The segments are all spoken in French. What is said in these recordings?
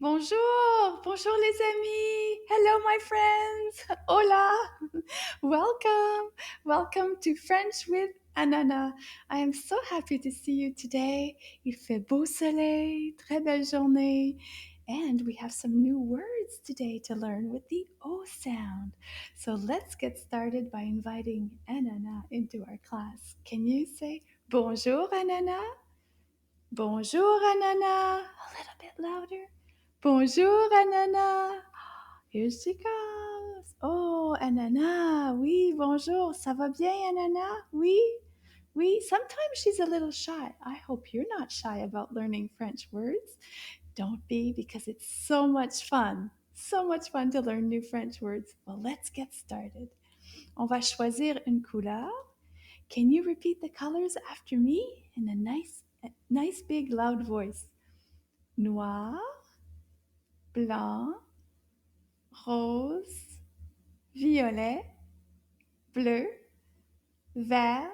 Bonjour, bonjour les amis. Hello my friends. Hola. Welcome. Welcome to French with Ananas. I am so happy to see you today. Il fait beau soleil, très belle journée. And we have some new words today to learn with the O sound. So let's get started by inviting Ananas into our class. Can you say bonjour Ananas? Bonjour Ananas. A little bit louder. Bonjour Ananas. Here she comes. Oh, Ananas. Oui, bonjour. Ça va bien, Ananas? Oui. Oui, sometimes she's a little shy. I hope you're not shy about learning French words. Don't be, because it's so much fun. So much fun to learn new French words. Well, let's get started. On va choisir une couleur. Can you repeat the colors after me in a nice big loud voice? Noir, blanc, rose, violet, bleu, vert,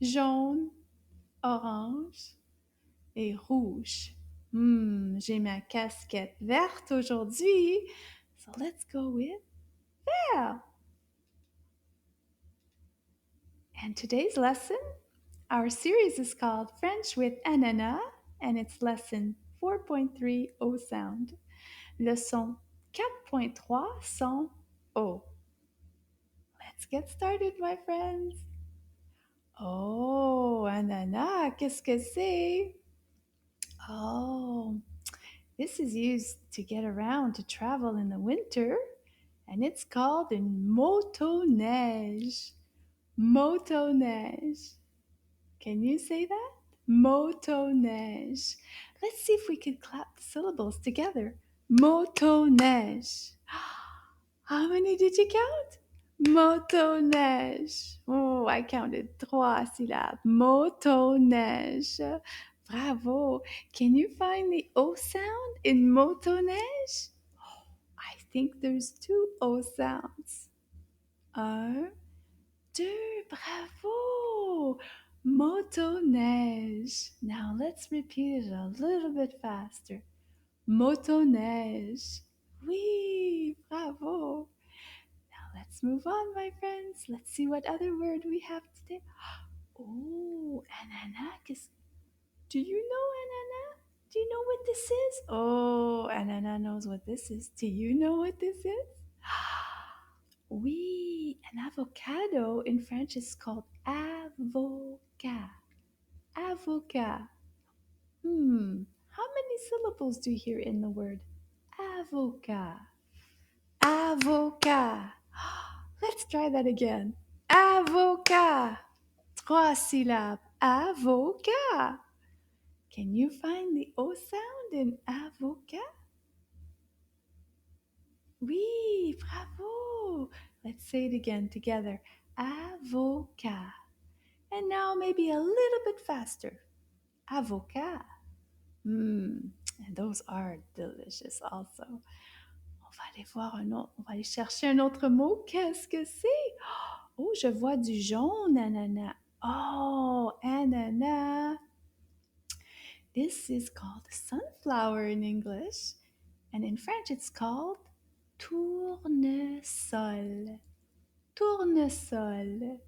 jaune, orange et rouge. J'ai ma casquette verte aujourd'hui. So let's go with vert. And today's lesson, our series is called French with Ananas, and it's lesson 4.3 O sound. Leçon 4.3 son O. Let's get started, my friends. Oh, ananas, qu'est-ce que c'est? Oh, this is used to get around to travel in the winter, and it's called une motoneige. Motoneige. Can you say that? Motoneige. Let's see if we can clap the syllables together. Motoneige. How many did you count? Motoneige. Oh, I counted trois syllabes. Motoneige. Bravo. Can you find the O sound in motoneige? I think there's two O sounds. Un, deux. Bravo. Motoneige. Now let's repeat it a little bit faster. Motoneige. Oui, bravo. Now let's move on, my friends. Let's see what other word we have today. Oh, ananas. Do you know ananas? Do you know what this is? Oh, ananas knows what this is. Do you know what this is? Oui, an avocado in French is called avocat. Avocat. How many syllables do you hear in the word avocat? Avocat. Let's try that again. Avocat. Trois syllabes. Avocat. Can you find the O sound in avocat? Oui, bravo. Let's say it again together. Avocat. And now maybe a little bit faster. Avocat. And those are delicious also. On va aller voir un autre, on va aller chercher un autre mot. Qu'est-ce que c'est? Oh, je vois du jaune ananas. Oh, ananas. This is called sunflower in English, and in French it's called tournesol. Tournesol.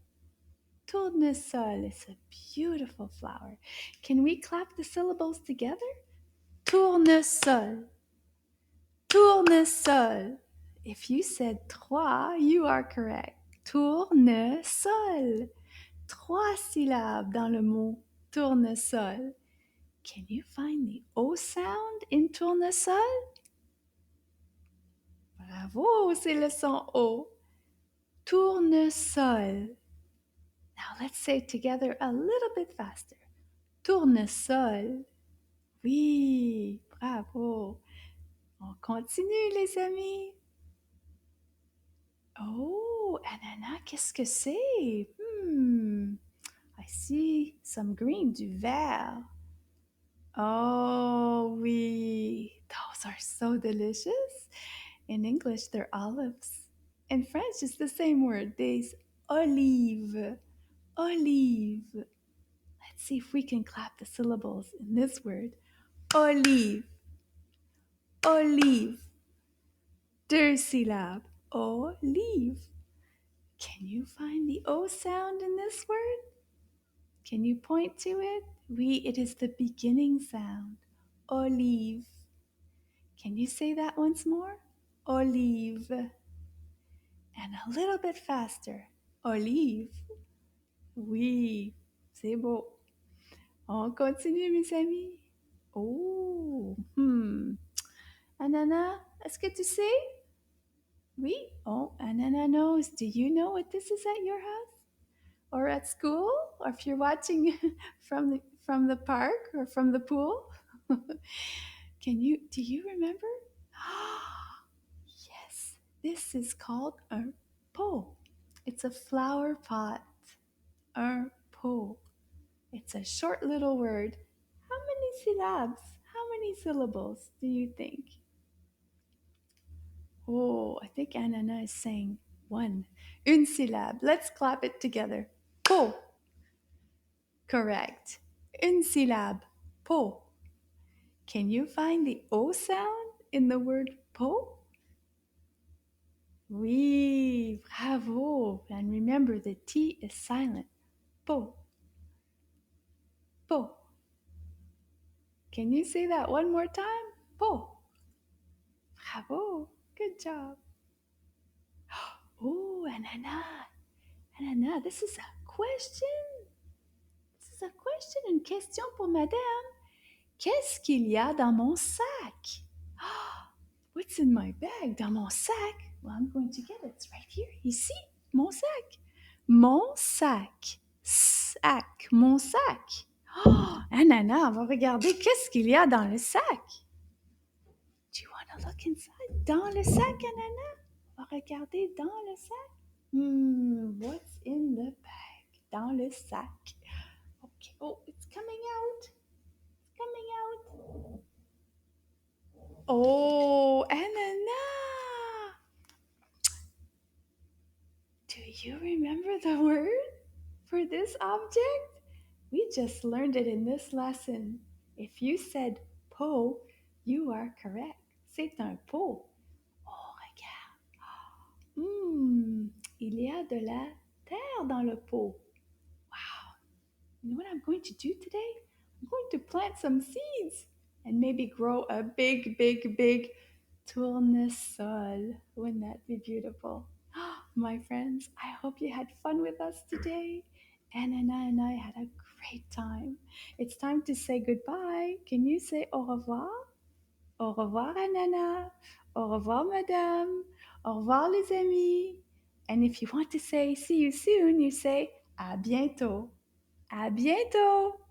Tournesol is a beautiful flower. Can we clap the syllables together? Tournesol. Tournesol. If you said trois, you are correct. Tournesol. Trois syllabes dans le mot tournesol. Can you find the O sound in tournesol? Bravo, c'est le son O. Tournesol. Now let's say it together a little bit faster. Tournesol. Oui, bravo. On continue, les amis. Oh, ananas, qu'est-ce que c'est? I see some green, du vert. Oh, oui. Those are so delicious. In English, they're olives. In French, it's the same word. There's olive. Olive. Let's see if we can clap the syllables in this word. Olive. Olive. Deux syllabes. Olive. Can you find the O sound in this word? Can you point to it? It is the beginning sound. Olive. Can you say that once more? Olive. And a little bit faster. Olive. Oui, c'est beau. On continue, mes amis. Oh, Anana, est-ce que tu sais? Oui. Oh, Anana knows. Do you know what this is at your house? Or at school? Or if you're watching from the park or from the pool? Do you remember? Yes, this is called un pot. It's a flower pot. Un pot. It's a short little word. How many syllabes? How many syllables do you think? Oh, I think Anana is saying one. Une syllabe. Let's clap it together. Po. Correct. Une syllabe. Po. Can you find the O sound in the word po? Oui, bravo. And remember, the T is silent. Po. Po. Can you say that one more time? Po. Bravo. Good job. Oh, Anana. Anana, this is a question. This is a question, une question pour madame. Qu'est-ce qu'il y a dans mon sac? What's in my bag? Dans mon sac? Well, I'm going to get it. It's right here. Ici, mon sac. Mon sac. Sac. Mon sac. Oh, Anana, on va regarder qu'est-ce qu'il y a dans le sac. Do you want to look inside? Dans le sac, Anana? On va regarder dans le sac. What's in the bag? Dans le sac. Okay. Oh, it's coming out. It's coming out. Oh, Anana! Do you remember the word for this object? We just learned it in this lesson. If you said pot, you are correct. C'est un pot. Oh, regarde. Il y a de la terre dans le pot. Wow. You know what I'm going to do today? I'm going to plant some seeds and maybe grow a big, big, big tournesol. Wouldn't that be beautiful? My friends, I hope you had fun with us today. Anna and I had a great time. It's time to say goodbye. Can you say au revoir? Au revoir, Anna. Au revoir, madame. Au revoir, les amis. And if you want to say see you soon, you say à bientôt. À bientôt.